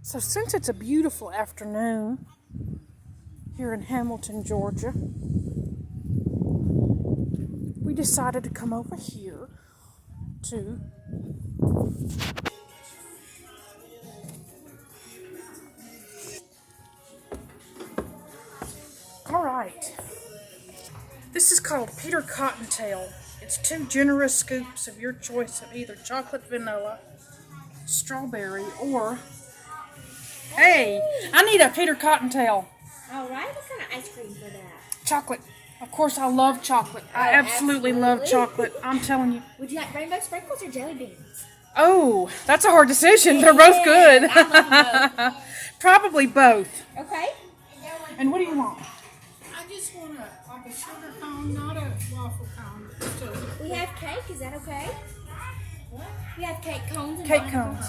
So since it's a beautiful afternoon here in Hamilton, Georgia, we decided to come over here to Alright. This is called Peter Cottontail. It's 2 generous scoops of your choice of either chocolate vanilla, strawberry, or... Hey! I need a Peter Cottontail. Alright, what kind of ice cream for that? Chocolate. Of course, I love chocolate. I absolutely love chocolate. I'm telling you. Would you like rainbow sprinkles or jelly beans? Oh, that's a hard decision. They're both good. I love them both. Probably both. Okay. And what do you want? I just want like a sugar cone, not a waffle cone. We have cake, is that okay? What? We have cake cones and Cake cones.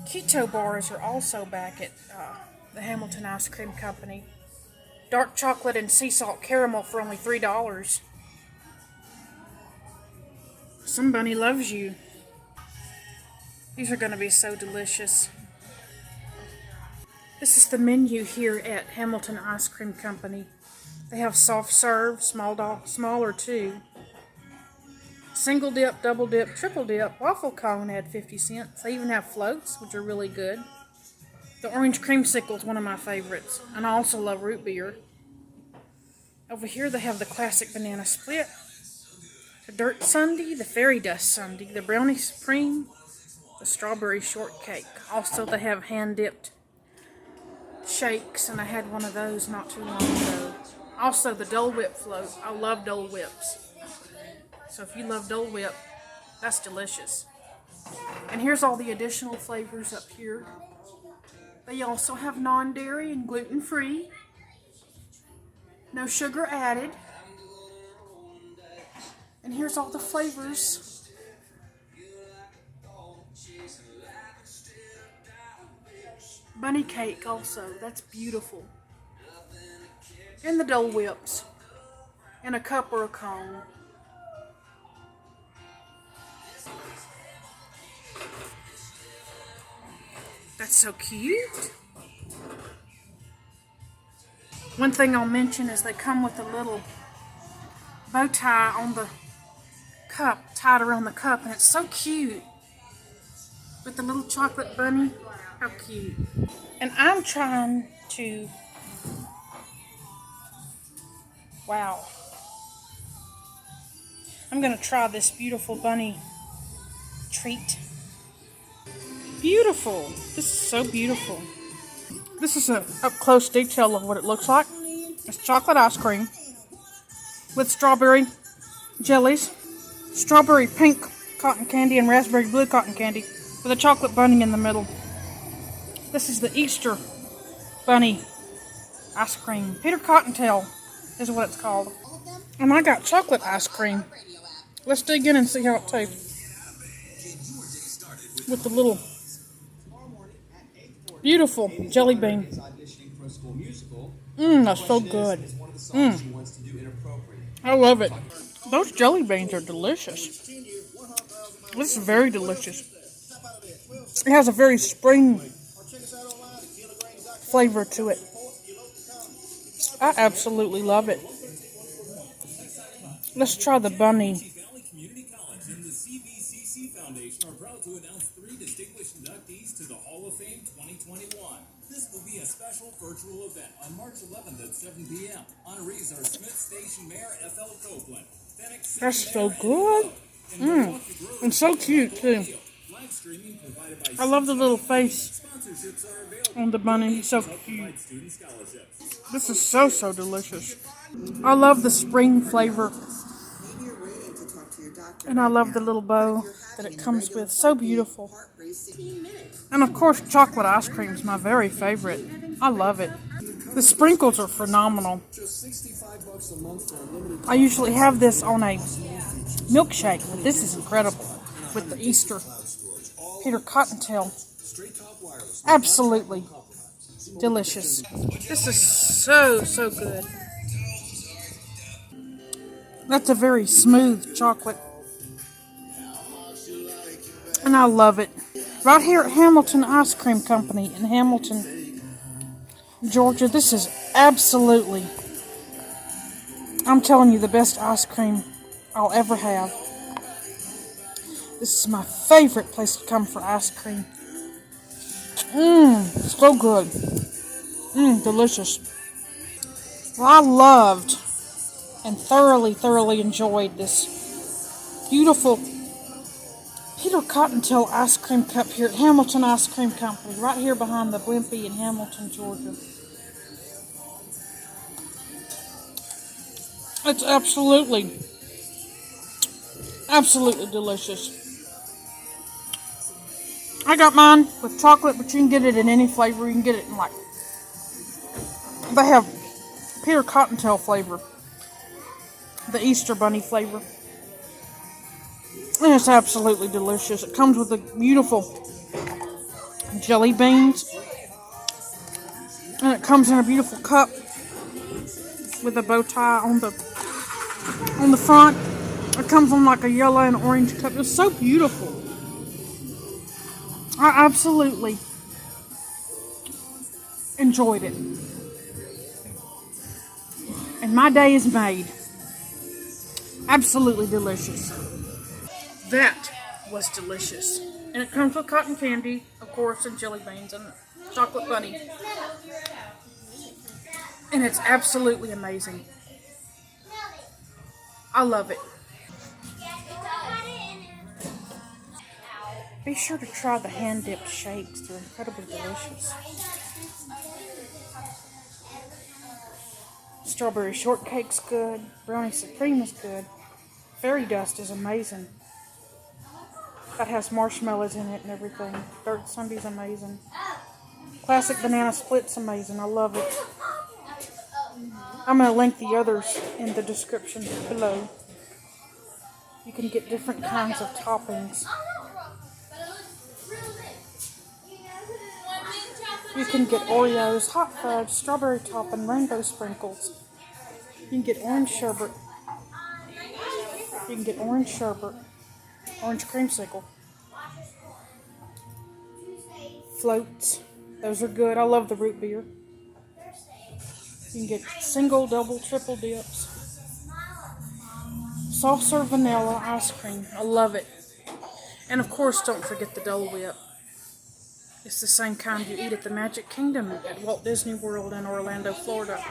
Keto bars are also back at the Hamilton Ice Cream Company. Dark chocolate and sea salt caramel for only $3. Somebody loves you. These are going to be so delicious. This is the menu here at Hamilton Ice Cream Company. They have soft serve, smaller too. Single dip, double dip, triple dip, waffle cone at 50 cents. They even have floats, which are really good. The orange creamsicle is one of my favorites. And I also love root beer. Over here they have the classic banana split, the dirt sundae, the fairy dust sundae, the brownie supreme, the strawberry shortcake. Also they have hand-dipped shakes, and I had one of those not too long ago. Also the Dole Whip float. I love Dole Whips. So if you love Dole Whip, that's delicious. And here's all the additional flavors up here. They also have non-dairy and gluten-free. No sugar added. And here's all the flavors. Bunny cake also, that's beautiful. And the Dole Whips. In a cup or a cone. That's so cute. One thing I'll mention is they come with a little bow tie on the cup, tied around the cup, and it's so cute. With the little chocolate bunny. How cute. And I'm trying to... Wow. I'm going to try this beautiful bunny treat. Beautiful. This is so beautiful. This is an up-close detail of what it looks like. It's chocolate ice cream with strawberry jellies, strawberry pink cotton candy, and raspberry blue cotton candy with a chocolate bunny in the middle. This is the Easter bunny ice cream. Peter Cottontail is what it's called. And I got chocolate ice cream. Let's dig in and see how it tastes. With the little beautiful jelly bean. That's so good. I love it. Those jelly beans are delicious. This is very delicious. It has a very spring flavor to it. I absolutely love it. Let's try the bunny. Foundation are proud to announce 3 distinguished inductees to the Hall of Fame 2021. This will be a special virtual event on March 11th at 7 p.m. Honorees are Smith Station Mayor F.L. Copeland. That's so good. And so cute, too. I love the little face on the bunny. He's so cute. This is so, so delicious. I love the spring flavor. And I love the little bow that it comes with. So beautiful. And of course, chocolate ice cream is my very favorite. I love it. The sprinkles are phenomenal. I usually have this on a milkshake, but this is incredible with the Easter Peter Cottontail. Absolutely delicious. This is so, so good. That's a very smooth chocolate. And And I love it. Right here at Hamilton Ice Cream Company in Hamilton, Georgia. This is absolutely, I'm telling you, the best ice cream I'll ever have. This is my favorite place to come for ice cream. So good. Delicious. Well, I loved and thoroughly enjoyed this beautiful Peter Cottontail ice cream cup here at Hamilton Ice Cream Company, right here behind the Blimpie in Hamilton, Georgia. It's absolutely delicious. I got mine with chocolate, but you can get it in any flavor. You can get it in they have Peter Cottontail flavor, the Easter Bunny flavor. And it's absolutely delicious. It comes with the beautiful jelly beans. And it comes in a beautiful cup with a bow tie on the front. It comes on like a yellow and orange cup. It's so beautiful. I absolutely enjoyed it. And my day is made. Absolutely delicious. That was delicious. And it comes with cotton candy, of course, and jelly beans and chocolate bunny. And it's absolutely amazing. I love it. Be sure to try the hand-dipped shakes. They're incredibly delicious. Strawberry shortcake's good. Brownie supreme is good. Fairy dust is amazing. That has marshmallows in it and everything. Dirt sundae's amazing. Classic banana split's amazing. I love it. I'm going to link the others in the description below. You can get different kinds of toppings. You can get Oreos, hot fudge, strawberry topping, rainbow sprinkles. You can get orange sherbet. You can get orange sherbet, orange creamsicle. Floats. Those are good. I love the root beer. You can get single, double, triple dips. Soft serve vanilla ice cream. I love it. And of course, don't forget the Dole Whip. It's the same kind you eat at the Magic Kingdom at Walt Disney World in Orlando, Florida.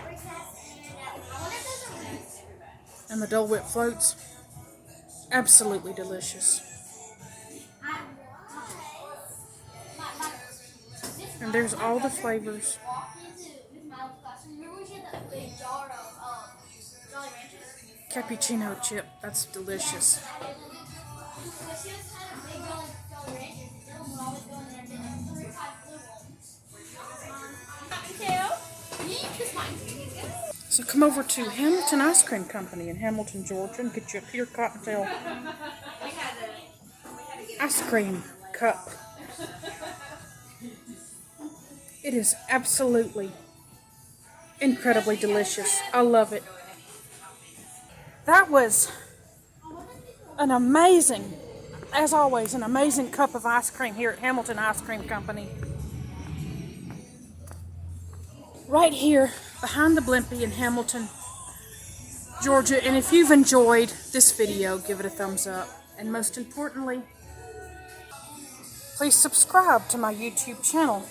And the Dole Whip floats, absolutely delicious. And there's all the flavors. Cappuccino chip, that's delicious. So come over to Hamilton Ice Cream Company in Hamilton, Georgia, and get you a Peter Cottontail ice cream cup. It is absolutely incredibly delicious. I love it. That was an amazing, as always, an amazing cup of ice cream here at Hamilton Ice Cream Company. Right here behind the Blimpie in Hamilton, Georgia. And if you've enjoyed this video, give it a thumbs up. And most importantly, please subscribe to my YouTube channel.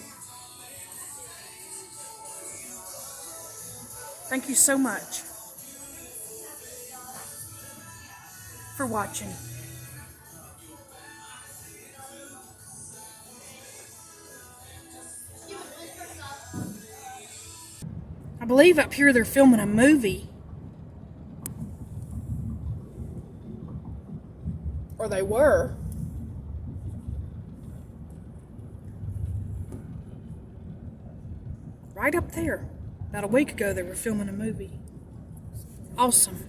Thank you so much for watching. I believe up here they're filming a movie. Or they were. Right up there. About a week ago they were filming a movie. Awesome.